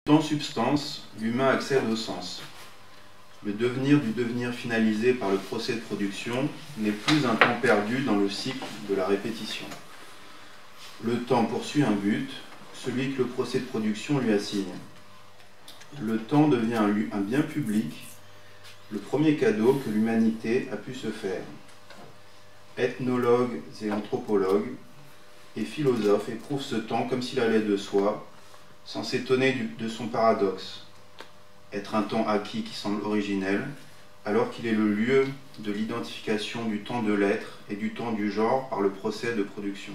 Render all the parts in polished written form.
Dans substance, l'humain accède au sens. Le devenir du devenir finalisé par le procès de production n'est plus un temps perdu dans le cycle de la répétition. Le temps poursuit un but, celui que le procès de production lui assigne. Le temps devient un bien public, le premier cadeau que l'humanité a pu se faire. Ethnologues et anthropologues et philosophes éprouvent ce temps comme s'il allait de soi, sans s'étonner de son paradoxe. Être un temps acquis qui semble originel, alors qu'il est le lieu de l'identification du temps de l'être et du temps du genre par le procès de production.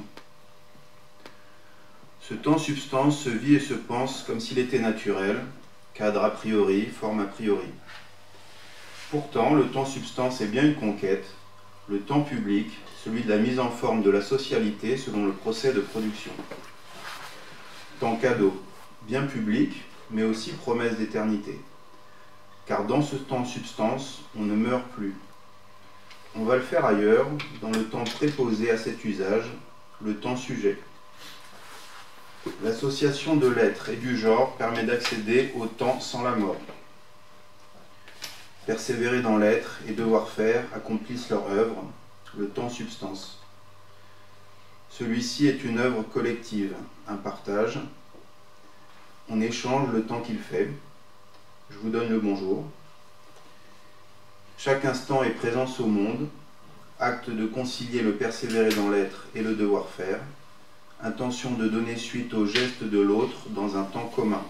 Ce temps substance se vit et se pense comme s'il était naturel, cadre a priori, forme a priori. Pourtant, le temps substance est bien une conquête, le temps public, celui de la mise en forme de la socialité selon le procès de production. Temps cadeau, bien public, mais aussi promesse d'éternité. Car dans ce temps substance, on ne meurt plus. On va le faire ailleurs, dans le temps préposé à cet usage, le temps sujet. L'association de l'être et du genre permet d'accéder au temps sans la mort. Persévérer dans l'être et devoir faire accomplissent leur œuvre, le temps substance. Celui-ci est une œuvre collective, un partage. On échange le temps qu'il fait. Je vous donne le bonjour. Chaque instant est présence au monde, acte de concilier le persévérer dans l'être et le devoir faire, intention de donner suite au geste de l'autre dans un temps commun.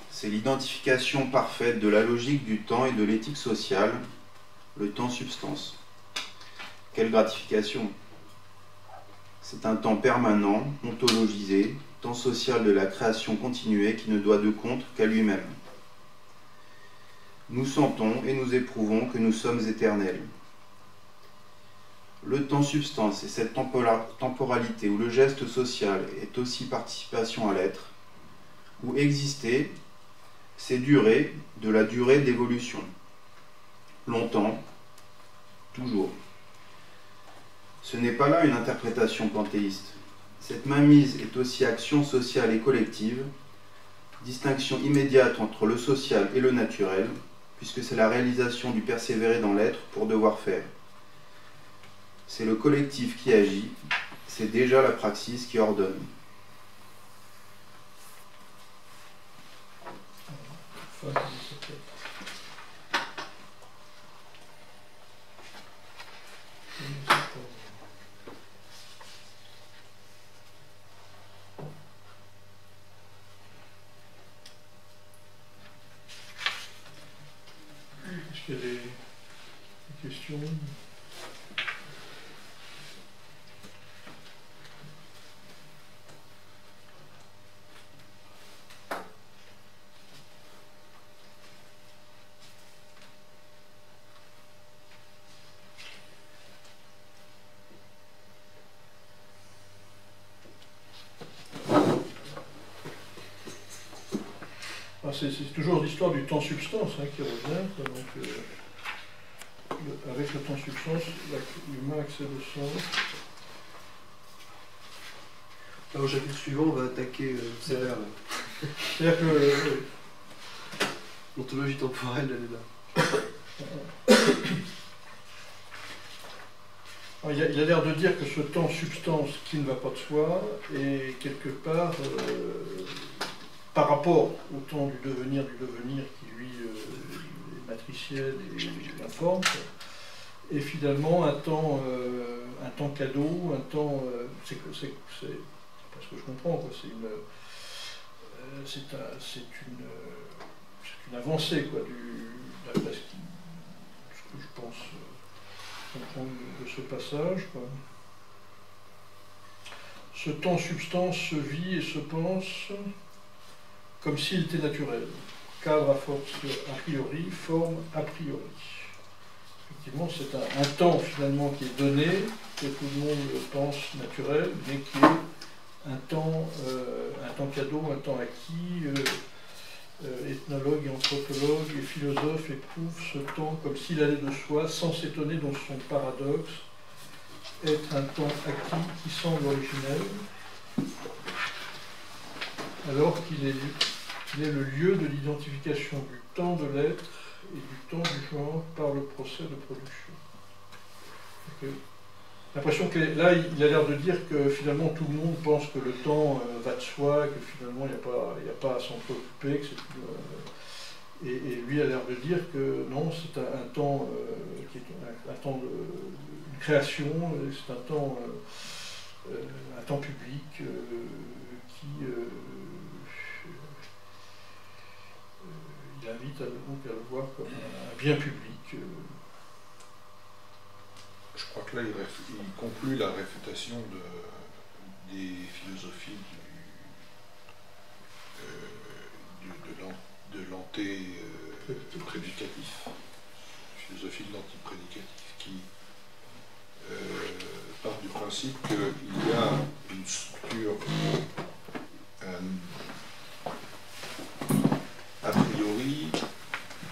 C'est l'identification parfaite de la logique du temps et de l'éthique sociale, le temps substance. Quelle gratification! C'est un temps permanent, ontologisé, temps social de la création continuée qui ne doit de compte qu'à lui-même. Nous sentons et nous éprouvons que nous sommes éternels. Le temps substance et cette temporalité où le geste social est aussi participation à l'être, où exister, c'est durer de la durée d'évolution. Longtemps, toujours. Ce n'est pas là une interprétation panthéiste. Cette mainmise est aussi action sociale et collective, distinction immédiate entre le social et le naturel, puisque c'est la réalisation du persévérer dans l'être pour devoir faire. C'est le collectif qui agit, c'est déjà la praxis qui ordonne. Est-ce qu'il y a des questions? C'est toujours l'histoire du temps substance qui revient. Donc, avec le temps substance, l'humain accède au sens. Alors, au chapitre suivant, on va attaquer Seller. C'est-à-dire que l'ontologie temporelle, elle est là. Il y a l'air de dire que ce temps substance qui ne va pas de soi est quelque part, par rapport au temps du devenir qui lui est matriciel et informe, est finalement un temps cadeau, un temps, c'est pas ce que je comprends, quoi. C'est une avancée, quoi, d'après ce que je pense comprendre de ce passage, quoi. Ce temps substance se vit et se pense comme s'il était naturel. Cadre à force a priori, forme a priori. Effectivement, c'est un temps finalement qui est donné, que tout le monde pense naturel, mais qui est un temps cadeau, un temps acquis. Ethnologues et anthropologues et philosophes éprouvent ce temps comme s'il allait de soi, sans s'étonner dans son paradoxe, être un temps acquis qui semble originel. alors qu'il est le lieu de l'identification du temps de l'être et du temps du genre par le procès de production. L'impression que là, il a l'air de dire que finalement tout le monde pense que le temps va de soi, que finalement il n'y a pas à s'en préoccuper, que et lui a l'air de dire que non, c'est un temps qui est un temps de création, c'est un temps public qui il invite donc à le voir comme un bien public. Je crois que là, il conclut la réfutation des philosophies de l'anté-prédicatif, philosophie de l'antiprédicatif, qui part du principe qu'il y a une structure a priori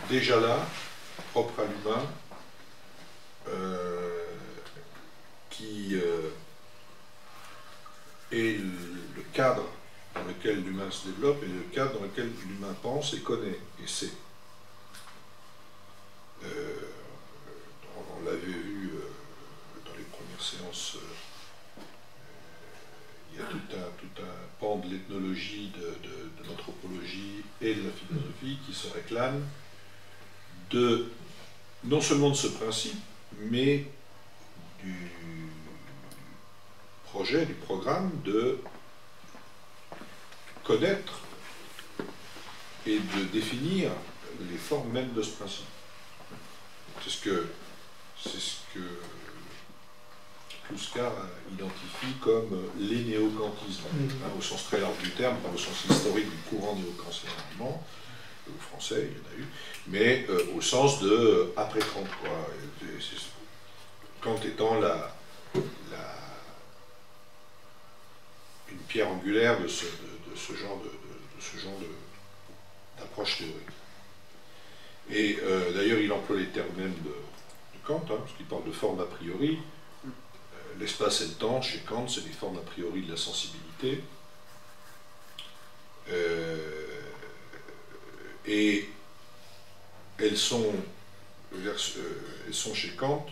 déjà là, propre à l'humain, qui est le cadre dans lequel l'humain se développe et le cadre dans lequel l'humain pense et connaît et sait. On l'avait vu dans les premières séances, il y a tout un pan de l'ethnologie, de l'anthropologie et de la philosophie qui se réclame non seulement de ce principe, mais du projet, du programme de connaître et de définir les formes mêmes de ce principe. C'est ce que Kluskar identifie comme les néo-kantismes, au sens très large du terme, pas au sens historique du courant néo-kantien allemand, ou français, il y en a eu, mais au sens de après 30, quoi. Kant étant une pierre angulaire de ce genre d'approche théorique. Et d'ailleurs, il emploie les termes même de Kant, parce qu'il parle de forme a priori. L'espace et le temps, chez Kant, c'est des formes a priori de la sensibilité. Et elles sont chez Kant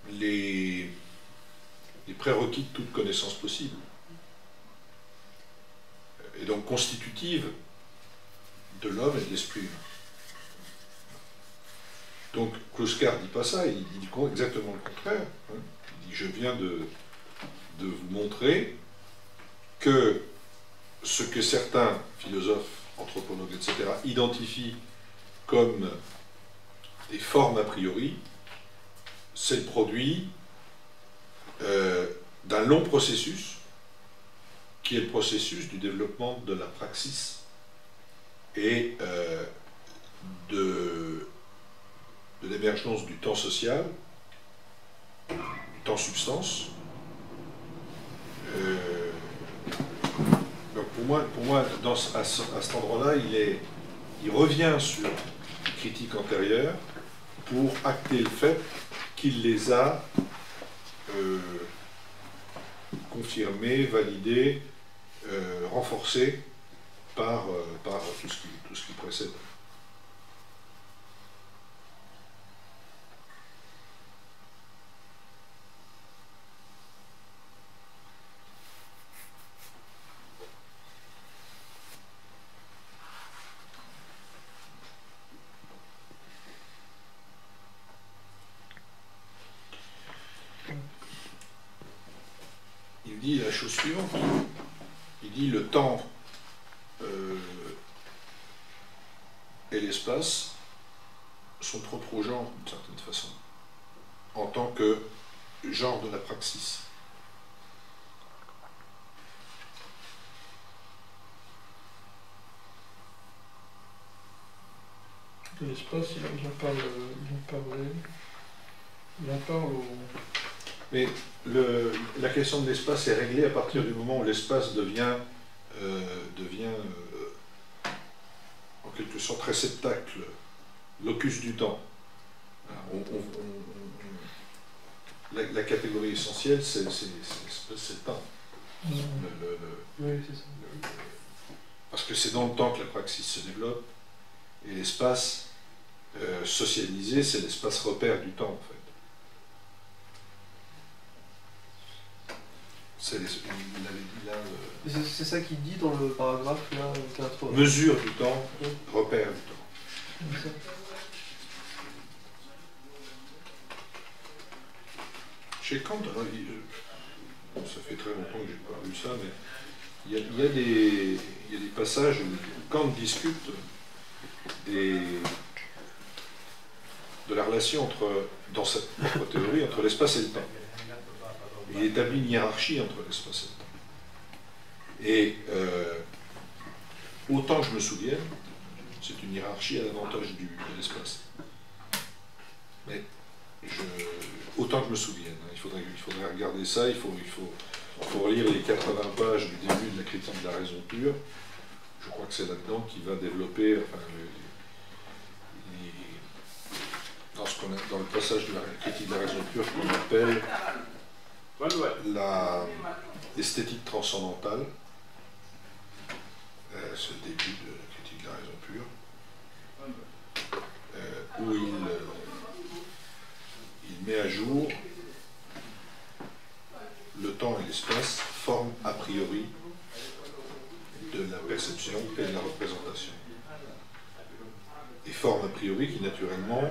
les prérequis de toute connaissance possible. Et donc constitutives de l'homme et de l'esprit humain. Donc Kluskar ne dit pas ça, il dit exactement le contraire. Il dit, je viens de vous montrer que ce que certains philosophes, anthropologues, etc., identifient comme des formes a priori, c'est le produit d'un long processus, qui est le processus du développement de la praxis et de l'émergence du temps social, du temps substance. Donc pour moi à cet endroit-là, il revient sur les critiques antérieures pour acter le fait qu'il les a confirmés, validés, renforcés par tout ce qui précède. Il dit la chose suivante. Il dit le temps et l'espace sont trop genres d'une certaine façon, en tant que genre de la praxis. De l'espace, il en parle au... Mais la question de l'espace est réglée à partir du moment où l'espace devient en quelque sorte réceptacle, locus du temps. La catégorie essentielle, c'est le temps. Oui, c'est ça. Parce que c'est dans le temps que la praxis se développe, et l'espace socialisé, c'est l'espace repère du temps, en fait. C'est ça qu'il dit dans le paragraphe là, 4. Mesure du temps, repère du temps. Chez Kant, alors, ça fait très longtemps que je n'ai pas lu ça, mais il y a des passages où Kant discute de la relation dans sa propre théorie entre l'espace et le temps. Il établit une hiérarchie entre l'espace et le temps. Et autant que je me souvienne, c'est une hiérarchie à l'avantage de l'espace. Mais autant que je me souvienne, il faudrait regarder ça, il faut relire les 80 pages du début de la critique de la raison pure. Je crois que c'est là-dedans qu'il va développer, dans le passage de la critique de la raison pure qu'on appelle l'esthétique transcendantale. C'est le début de la critique de la raison pure, où il met à jour le temps et l'espace, forme a priori de la perception et de la représentation. Et formes a priori qui naturellement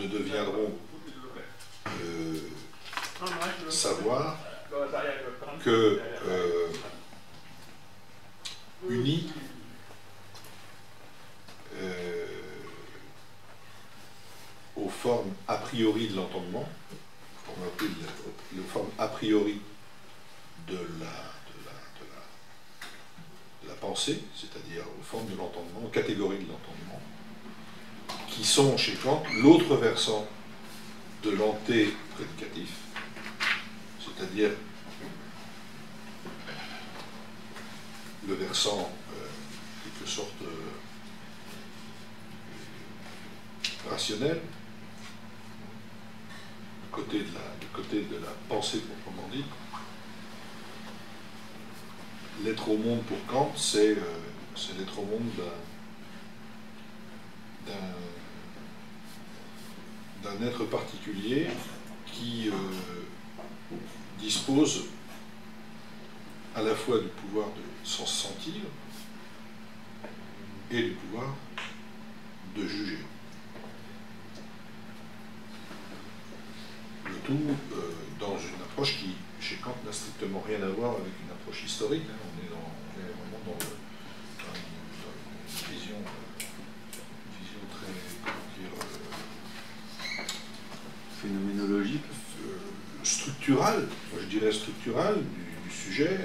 ne deviendront savoir que unis aux formes a priori de l'entendement, aux formes a priori de la pensée, c'est-à-dire aux formes de l'entendement, aux catégories de l'entendement, qui sont chez Kant l'autre versant de l'anté-prédicatif, c'est-à-dire le versant, en quelque sorte, rationnel, du côté de la pensée proprement dite. L'être au monde pour Kant, c'est l'être au monde d'un être particulier qui dispose à la fois du pouvoir de s'en sentir et du pouvoir de juger. Le tout dans une approche qui, chez Kant, n'a strictement rien à voir avec une approche historique. Hein. On est vraiment dans une vision très, comment dire, phénoménologique, structurale, je dirais structurale du sujet.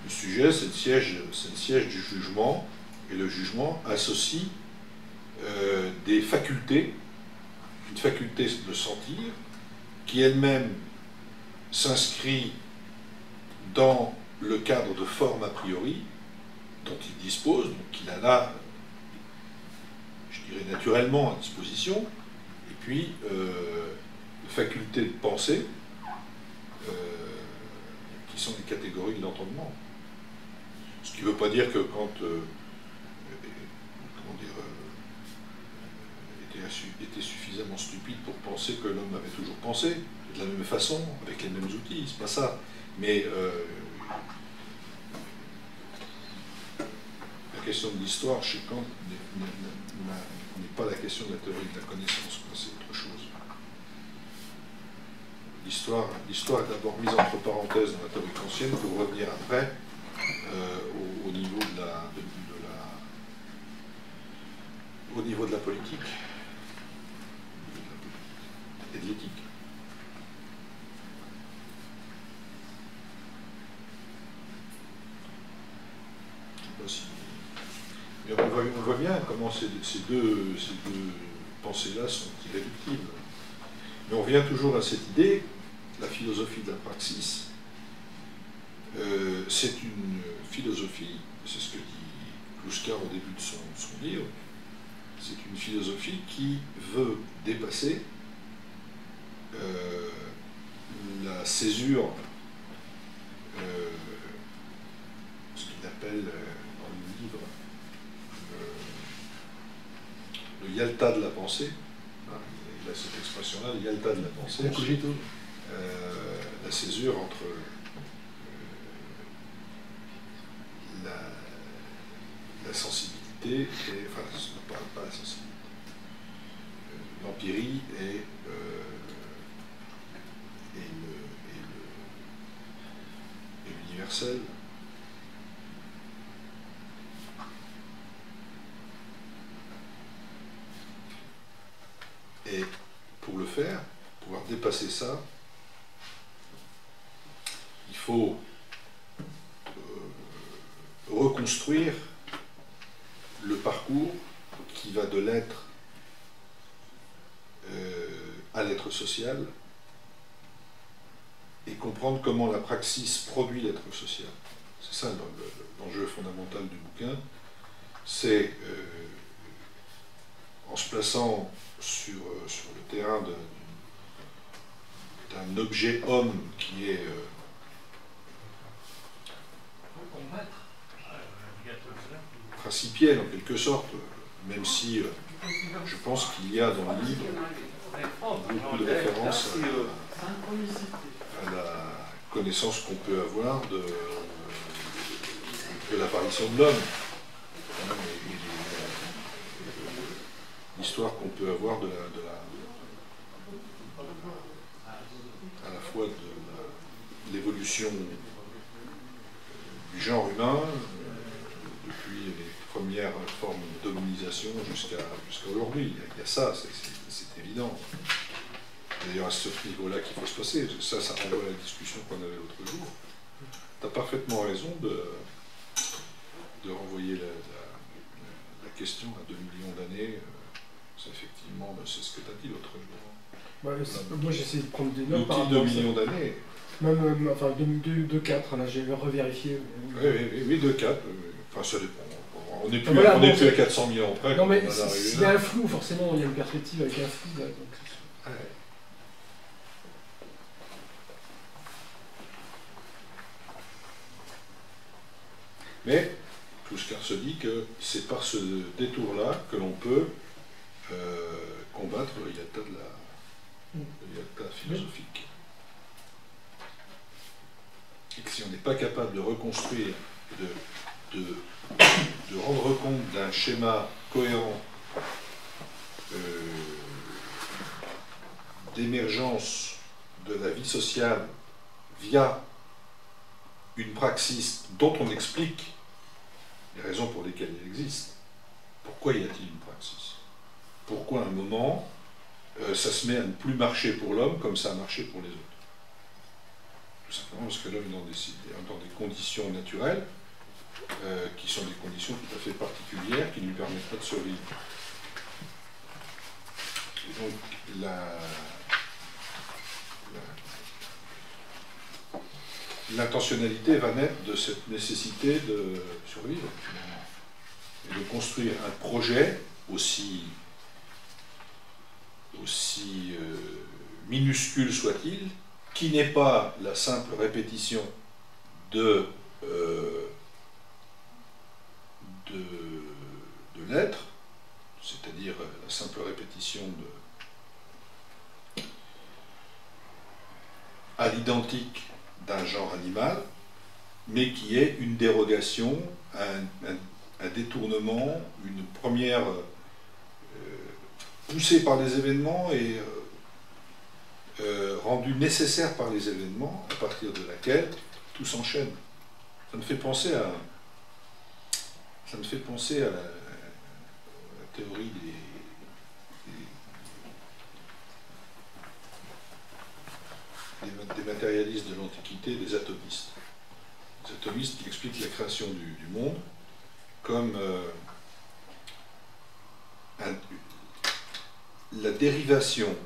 Le sujet, c'est le siège du jugement, et le jugement associe des facultés, une faculté de sentir, qui elle-même s'inscrit dans le cadre de forme a priori dont il dispose, donc qu'il a là, je dirais naturellement à disposition, et puis facultés de pensée, qui sont les catégories de l'entendement. Ce qui ne veut pas dire que quand était suffisamment stupide pour penser que l'homme avait toujours pensé, de la même façon, avec les mêmes outils, c'est pas ça. Mais la question de l'histoire chez Kant n'est pas la question de la théorie de la connaissance, c'est autre chose. L'histoire est d'abord mise entre parenthèses dans la théorie kantienne pour revenir après au niveau de la politique et de l'éthique. Mais on voit bien comment ces deux pensées-là sont irréductibles. Mais on vient toujours à cette idée, la philosophie de la praxis, c'est une philosophie, c'est ce que dit Kluskar au début de son livre, c'est une philosophie qui veut dépasser la césure yalta de la pensée. Hein, il a cette expression-là, le yalta de la pensée. La césure entre la sensibilité et, enfin, pas la sensibilité, l'empirie et l'universel. Et pour le faire, pouvoir dépasser ça, il faut reconstruire le parcours qui va de l'être à l'être social et comprendre comment la praxis produit l'être social. C'est ça l'enjeu fondamental du bouquin. C'est en se plaçant sur le terrain d'un objet homme qui est principiel en quelque sorte, même si je pense qu'il y a dans le livre beaucoup de références à la connaissance qu'on peut avoir de l'apparition de l'homme, l'histoire qu'on peut avoir à la fois de l'évolution du genre humain, depuis les premières formes de dominisation jusqu'à aujourd'hui. Il y a ça, c'est évident. D'ailleurs, à ce niveau-là qu'il faut se passer. Ça renvoie à la discussion qu'on avait l'autre jour. Tu as parfaitement raison de renvoyer la question à 2 millions d'années. Effectivement, c'est ce que tu as dit l'autre jour. Ouais, moi, j'essaie de prendre des notes par rapport à 2 millions d'années. Même, enfin, 2,4, là, j'ai revérifié. Oui, 2,4. Enfin, ça dépend. On n'est plus, voilà, plus à 400 000 ans près. Non, mais s'il y a un flou, forcément, il y a une perspective avec un flou. Là, donc... Ouais. Mais Kluskar se dit que c'est par ce détour-là que l'on peut combattre le yalta philosophique. Et que si on n'est pas capable de reconstruire, de rendre compte d'un schéma cohérent d'émergence de la vie sociale via une praxis dont on explique les raisons pour lesquelles elle existe. Pourquoi y a-t-il une praxis? Pourquoi à un moment, ça se met à ne plus marcher pour l'homme comme ça a marché pour les autres? Tout simplement parce que l'homme est dans des conditions naturelles qui sont des conditions tout à fait particulières qui ne lui permettent pas de survivre. Et donc, l'intentionnalité va naître de cette nécessité de survivre, et de construire un projet aussi minuscule soit-il, qui n'est pas la simple répétition de l'être, c'est-à-dire la simple répétition à l'identique d'un genre animal, mais qui est une dérogation, un détournement, une première poussée par les événements et rendue nécessaire par les événements, à partir de laquelle tout s'enchaîne. Ça me fait penser à la théorie des matérialistes de l'Antiquité, des atomistes. Les atomistes qui expliquent la création du monde comme la dérivation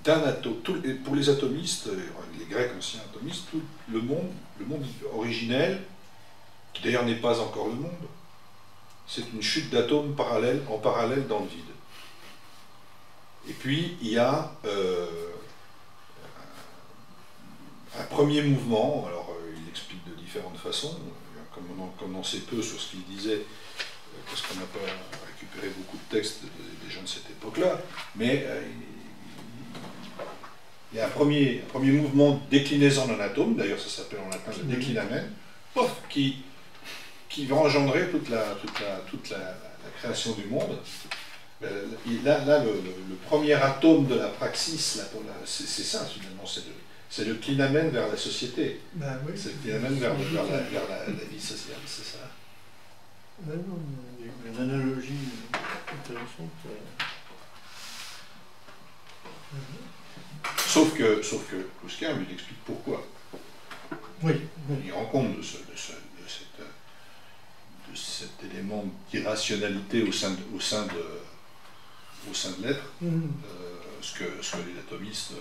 d'un atome. Pour les atomistes, les Grecs anciens atomistes, tout le monde originel, qui d'ailleurs n'est pas encore le monde, c'est une chute d'atomes en parallèle dans le vide. Et puis, il y a un premier mouvement, alors il explique de différentes façons, comme on en sait peu sur ce qu'il disait, parce qu'on n'a pas récupéré beaucoup de textes des gens de cette époque-là, mais il y a un premier mouvement de déclinaison d'un atome, d'ailleurs ça s'appelle en latin le déclinamen, qui va engendrer toute la création du monde. Là, le premier atome de la praxis, c'est ça finalement, c'est le clinamen vers la société. Ben oui. C'est le clinamen vers la vie sociale, c'est ça. Ouais, non, il y a une analogie intéressante. Sauf que Kouska lui explique pourquoi. Oui. Il rend compte de cet élément d'irrationalité au sein de l'être, ce que les atomistes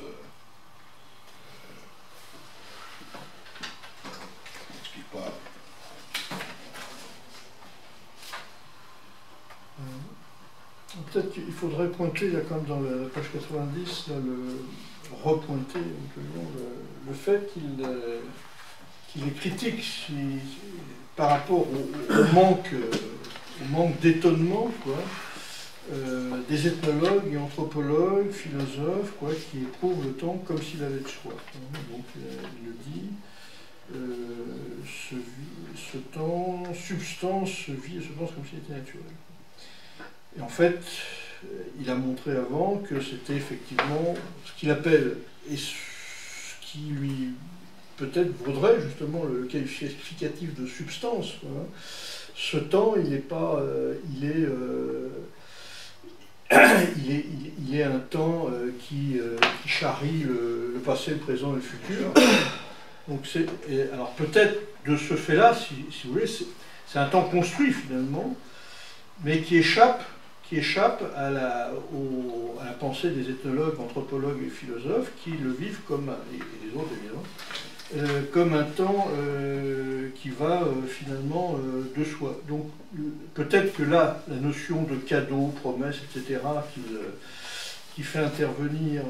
n'expliquent pas. Peut-être qu'il faudrait pointer, là, comme dans la page 90, là, repointer le fait qu'il est critique par rapport au manque d'étonnement, quoi, des ethnologues et anthropologues, philosophes, quoi, qui éprouvent le temps comme s'il avait de soi. Donc il le dit, ce temps, substance, vie et substance comme s'il était naturel. Et en fait, il a montré avant que c'était effectivement ce qu'il appelle, et ce qui lui peut-être vaudrait justement le qualificatif de substance. Voilà. Ce temps, il n'est pas, il est un temps qui charrie le passé, le présent et le futur. Donc alors peut-être de ce fait-là, si vous voulez, c'est un temps construit finalement, mais qui échappe à la pensée des ethnologues, anthropologues et philosophes qui le vivent comme, et les autres évidemment, comme un temps qui va finalement de soi. Donc peut-être que là, la notion de cadeau, promesse, etc., qui fait intervenir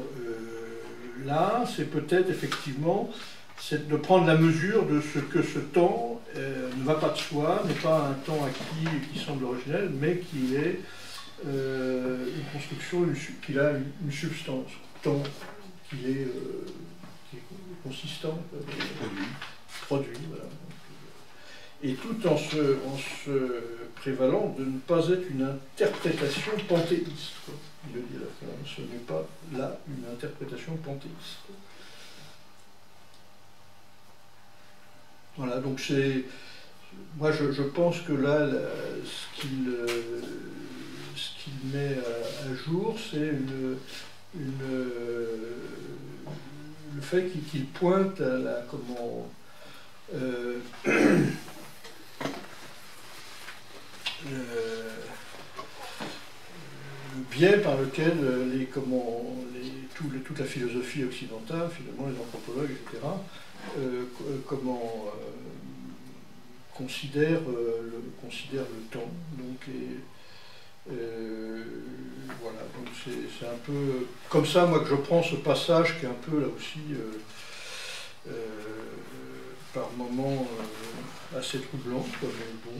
là, c'est peut-être effectivement de prendre la mesure de ce que ce temps ne va pas de soi, n'est pas un temps acquis qui semble originel, mais qui est une construction, qu'il a une substance, temps qui est consistant, produit. Voilà. Et tout en se prévalant de ne pas être une interprétation panthéiste. Quoi. Il le dit à la fin, ce n'est pas là une interprétation panthéiste. Voilà, donc moi je pense que là, ce qu'il met à jour, c'est le fait qu'il pointe à la le biais par lequel toute la philosophie occidentale, finalement les anthropologues, etc., considère le temps. Donc, voilà, donc c'est un peu comme ça, moi, que je prends ce passage qui est un peu, là aussi, par moments assez troublant, quoi, mais bon...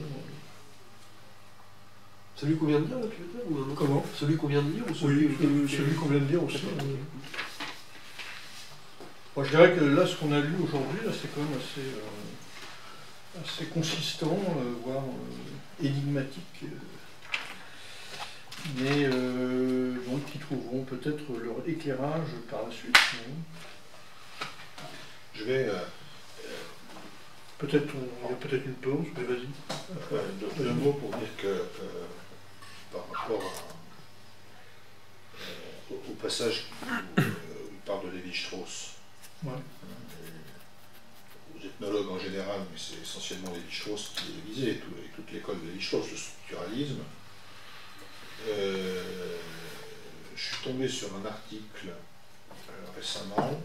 Celui qu'on vient de dire, là, tu veux dire, ou un autre? Comment? Celui qu'on vient de dire ou celui qu'on vient de dire aussi. Moi, je dirais que là, ce qu'on a lu aujourd'hui, c'est quand même assez consistant, voire énigmatique, mais donc qui trouveront peut-être leur éclairage par la suite. Je vais... Peut-être il y a peut-être une pause, mais vas-y. Deux mots pour dire que par rapport au passage où il parle de Lévi-Strauss, ouais. Aux ethnologues en général, mais c'est essentiellement Lévi-Strauss qui est visé, et toute l'école de Lévi-Strauss, le structuralisme. Je suis tombé sur un article récemment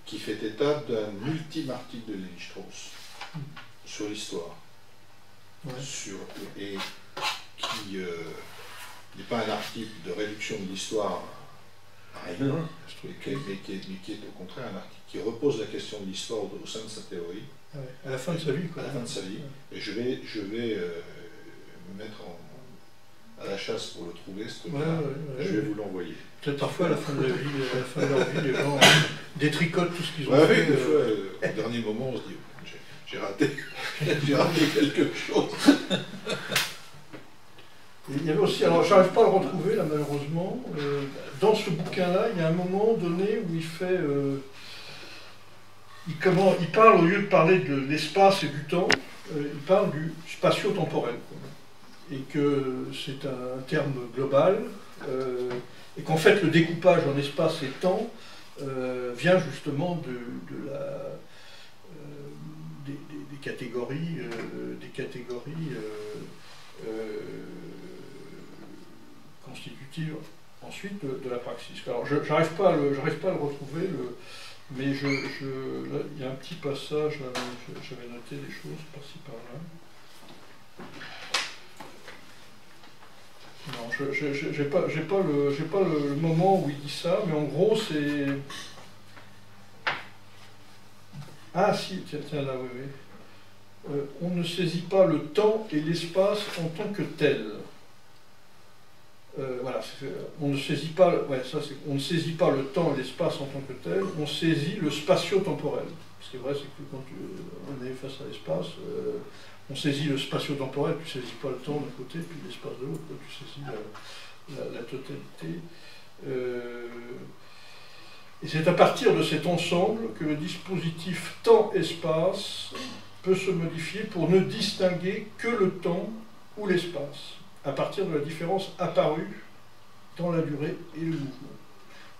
qui fait état d'un ultime article de Lévi-Strauss sur l'histoire, ouais. Et qui n'est pas un article de réduction de l'histoire à rien, mais qui est au contraire un article qui repose la question de l'histoire au sein de sa théorie. Ouais, à la fin de sa vie, quoi. À la fin de sa vie. Et je vais me mettre à la chasse pour le trouver, ce truc-là. Ouais. Je vais vous l'envoyer. Peut-être parfois à la fin de la vie, à la fin de leur vie, les gens détricotent tout ce qu'ils ont Ouais, fait. des fois, au dernier moment, on se dit, j'ai raté, j'ai raté quelque chose. Il y avait aussi, alors j'arrive pas à le retrouver là malheureusement, dans ce bouquin-là, il y a un moment donné où il fait, il parle, au lieu de parler de l'espace et du temps, il parle du spatio-temporel, quoi. Et que c'est un terme global, et qu'en fait le découpage en espace et temps vient justement des catégories, constitutive ensuite de la praxis. Alors j'arrive pas à le retrouver, mais là, il y a un petit passage, là, j'avais noté des choses par-ci par-là. Non, j'ai pas le moment où il dit ça, mais en gros c'est... Ah si, tiens là, oui. On ne saisit pas le temps et l'espace en tant que tel. Voilà, on ne saisit pas, on ne saisit pas le temps et l'espace en tant que tel, on saisit le spatio-temporel. Ce qui est vrai, c'est que quand on est face à l'espace, on saisit le spatio-temporel, tu ne saisis pas le temps d'un côté, puis l'espace de l'autre, tu saisis la totalité. Et c'est à partir de cet ensemble que le dispositif temps-espace peut se modifier pour ne distinguer que le temps ou l'espace, à partir de la différence apparue dans la durée et le mouvement.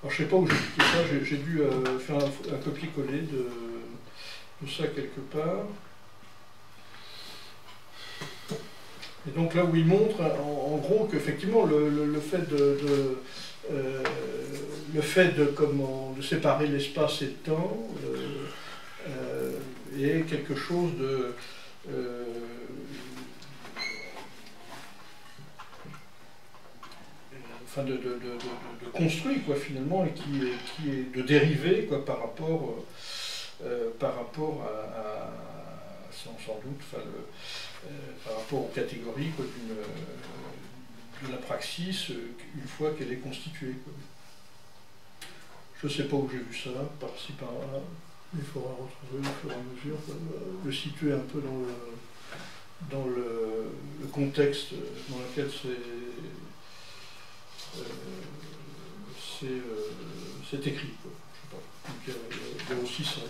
Alors je ne sais pas où j'ai piqué ça, j'ai dû faire un copier-coller de ça quelque part. Et donc là où il montre en gros qu'effectivement le fait de séparer l'espace et le temps est quelque chose de construit, quoi, finalement, et qui est de dérivé, quoi, par rapport à sans doute, par rapport aux catégories, quoi, de la praxis une fois qu'elle est constituée, quoi. Je ne sais pas où j'ai vu ça, par-ci, par-là. Il faudra retrouver au fur et à mesure, le situer un peu dans le contexte dans lequel c'est écrit, quoi. Je sais pas. Donc, il y a aussi ça.